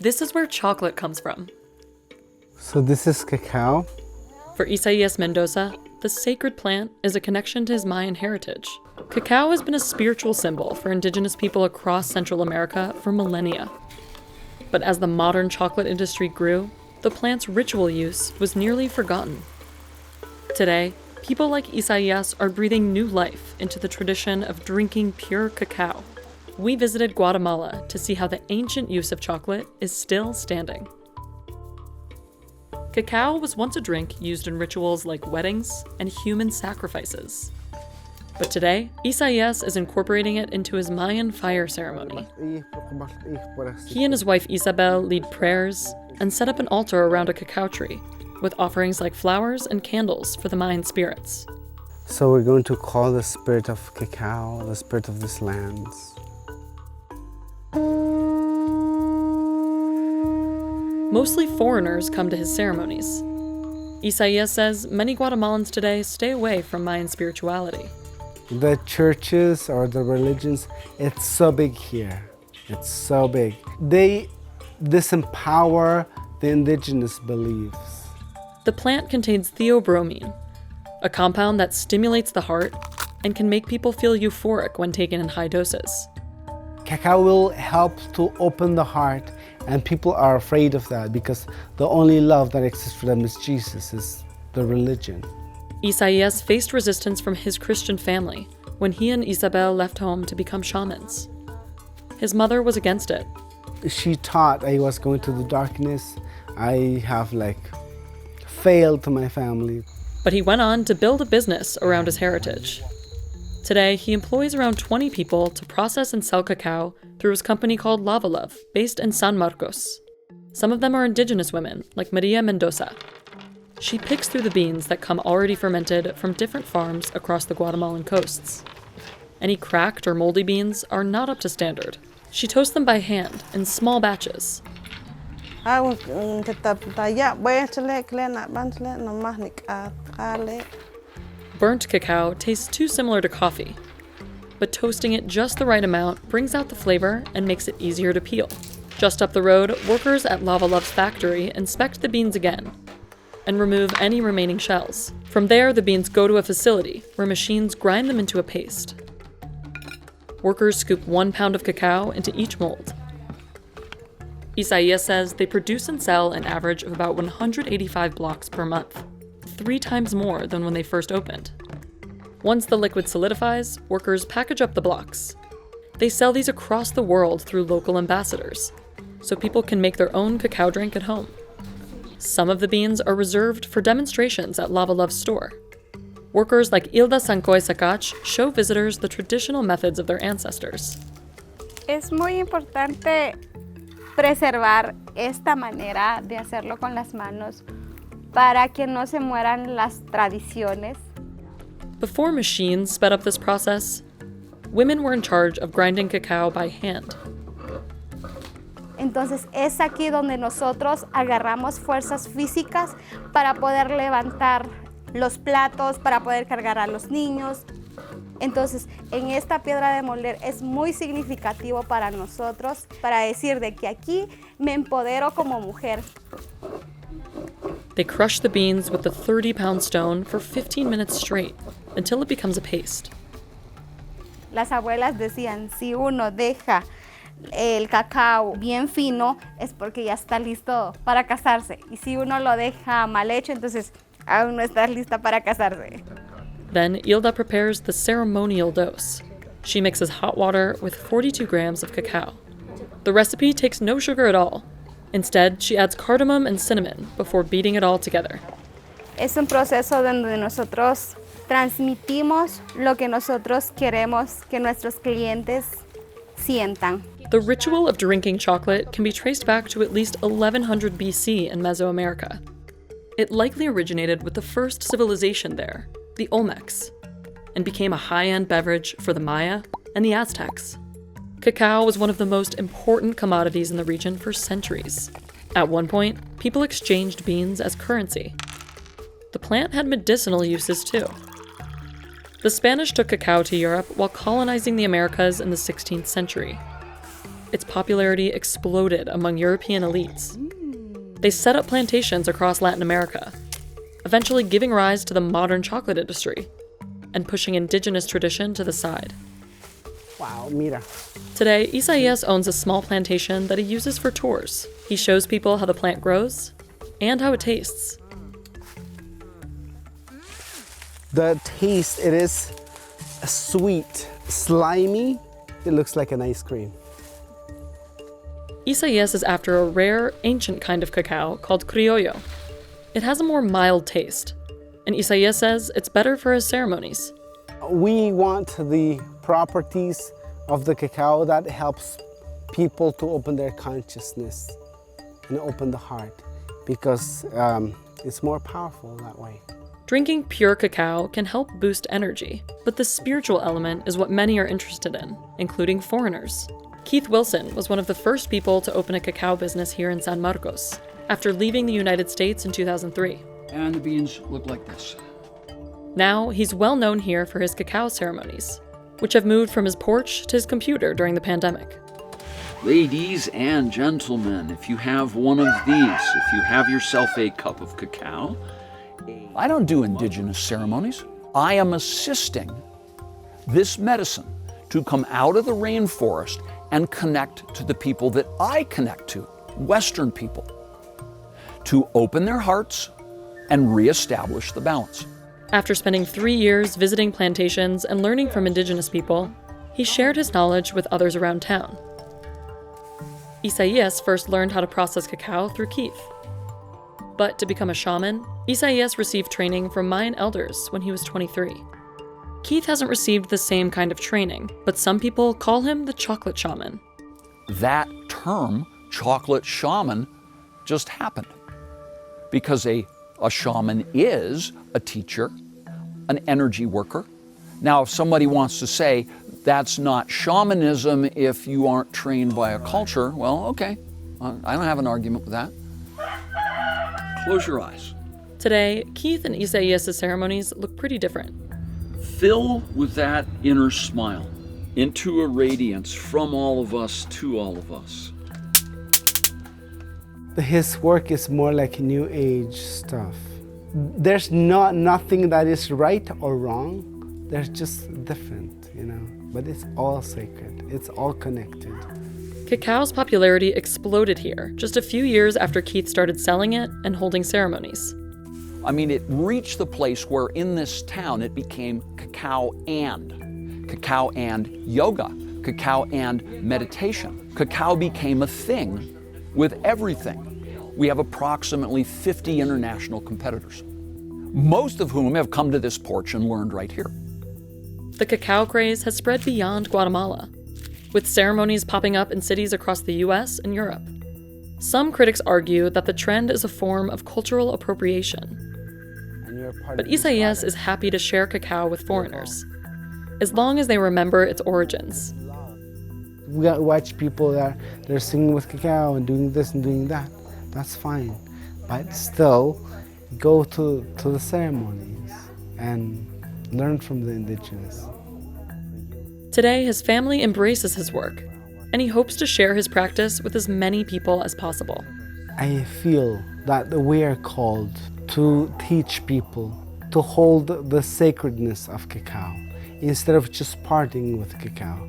This is where chocolate comes from. So this is cacao. For Isaías Mendoza, the sacred plant is a connection to his Mayan heritage. Cacao has been a spiritual symbol for indigenous people across Central America for millennia. But as the modern chocolate industry grew, the plant's ritual use was nearly forgotten. Today, people like Isaías are breathing new life into the tradition of drinking pure cacao. We visited Guatemala to see how the ancient use of chocolate is still standing. Cacao was once a drink used in rituals like weddings and human sacrifices. But today, Isaías is incorporating it into his Mayan fire ceremony. He and his wife Isabel lead prayers and set up an altar around a cacao tree, with offerings like flowers and candles for the Mayan spirits. So we're going to call the spirit of cacao, the spirit of these lands. Mostly foreigners come to his ceremonies. Isaías says many Guatemalans today stay away from Mayan spirituality. The churches or the religions, it's so big here. It's so big. They disempower the indigenous beliefs. The plant contains theobromine, a compound that stimulates the heart and can make people feel euphoric when taken in high doses. Cacao will help to open the heart, and people are afraid of that because the only love that exists for them is Jesus, is the religion. Isaías faced resistance from his Christian family when he and Isabel left home to become shamans. His mother was against it. She thought I was going to the darkness. I have failed to my family. But he went on to build a business around his heritage. Today, he employs around 20 people to process and sell cacao through his company called Lava Love, based in San Marcos. Some of them are indigenous women, like Maria Mendoza. She picks through the beans that come already fermented from different farms across the Guatemalan coasts. Any cracked or moldy beans are not up to standard. She toasts them by hand in small batches. Burnt cacao tastes too similar to coffee, but toasting it just the right amount brings out the flavor and makes it easier to peel. Just up the road, workers at Lava Love's factory inspect the beans again and remove any remaining shells. From there, the beans go to a facility where machines grind them into a paste. Workers scoop 1 pound of cacao into each mold. Isaías says they produce and sell an average of about 185 blocks per month, 3 times more than when they first opened. Once the liquid solidifies, workers package up the blocks. They sell these across the world through local ambassadors, so people can make their own cacao drink at home. Some of the beans are reserved for demonstrations at Lava Love's store. Workers like Hilda Sancoy Sacach show visitors the traditional methods of their ancestors. Es muy importante preservar esta manera de hacerlo con las manos para que no se mueran las tradiciones. Before machines sped up this process, women were in charge of grinding cacao by hand. Entonces es aquí donde nosotros agarramos fuerzas físicas para poder levantar los platos, para poder cargar a los niños. Entonces, en esta piedra de moler es muy significativo para nosotros, para decir de que aquí me empodero como mujer. They crush the beans with the 30-pound stone for 15 minutes straight, until it becomes a paste. Las abuelas decían, si uno deja el cacao bien fino, es porque ya está listo para casarse. Y si uno lo deja mal hecho, entonces aún no está lista para casarse. Then Hilda prepares the ceremonial dose. She mixes hot water with 42 grams of cacao. The recipe takes no sugar at all. Instead, she adds cardamom and cinnamon before beating it all together. Es un proceso donde nosotros transmitimos lo que nosotros queremos que nuestros clientes sientan. The ritual of drinking chocolate can be traced back to at least 1100 BC in Mesoamerica. It likely originated with the first civilization there, the Olmecs, and became a high-end beverage for the Maya and the Aztecs. Cacao was one of the most important commodities in the region for centuries. At one point, people exchanged beans as currency. The plant had medicinal uses too. The Spanish took cacao to Europe while colonizing the Americas in the 16th century. its popularity exploded among European elites. They set up plantations across Latin America, eventually giving rise to the modern chocolate industry and pushing indigenous tradition to the side. Wow, mira. Today, Isaías owns a small plantation that he uses for tours. He shows people how the plant grows and how it tastes. The taste, it is sweet, slimy. It looks like an ice cream. Isaías is after a rare, ancient kind of cacao called criollo. It has a more mild taste, and Isaías says it's better for his ceremonies. We want the properties of the cacao that helps people to open their consciousness and open the heart, because it's more powerful that way. Drinking pure cacao can help boost energy, but the spiritual element is what many are interested in, including foreigners. Keith Wilson was one of the first people to open a cacao business here in San Marcos, after leaving the United States in 2003. And the beans look like this. Now, he's well known here for his cacao ceremonies, which have moved from his porch to his computer during the pandemic. Ladies and gentlemen, if you have one of these, if you have yourself a cup of cacao. I don't do indigenous ceremonies. I am assisting this medicine to come out of the rainforest and connect to the people that I connect to, Western people, to open their hearts and reestablish the balance. After spending 3 years visiting plantations and learning from indigenous people, he shared his knowledge with others around town. Isaías first learned how to process cacao through Keith. But to become a shaman, Isaías received training from Mayan elders when he was 23. Keith hasn't received the same kind of training, but some people call him the chocolate shaman. That term, chocolate shaman, just happened because a shaman is a teacher, an energy worker. Now, if somebody wants to say that's not shamanism if you aren't trained by a culture, well, okay, I don't have an argument with that. Close your eyes. Today, Keith and Isaías' ceremonies look pretty different. Fill with that inner smile into a radiance from all of us to all of us. His work is more like new age stuff. There's nothing that is right or wrong. There's just different, but it's all sacred. It's all connected. Cacao's popularity exploded here just a few years after Keith started selling it and holding ceremonies. I mean, it reached the place where in this town it became cacao and yoga, cacao and meditation. Cacao became a thing with everything. We have approximately 50 international competitors, most of whom have come to this porch and learned right here. The cacao craze has spread beyond Guatemala, with ceremonies popping up in cities across the US and Europe. Some critics argue that the trend is a form of cultural appropriation. But Isaías is happy to share cacao with foreigners, as long as they remember its origins. We watch people that they're singing with cacao and doing this and doing that. That's fine. But still, go to the ceremonies and learn from the indigenous. Today, his family embraces his work, and he hopes to share his practice with as many people as possible. I feel that we are called to teach people to hold the sacredness of cacao instead of just partying with cacao.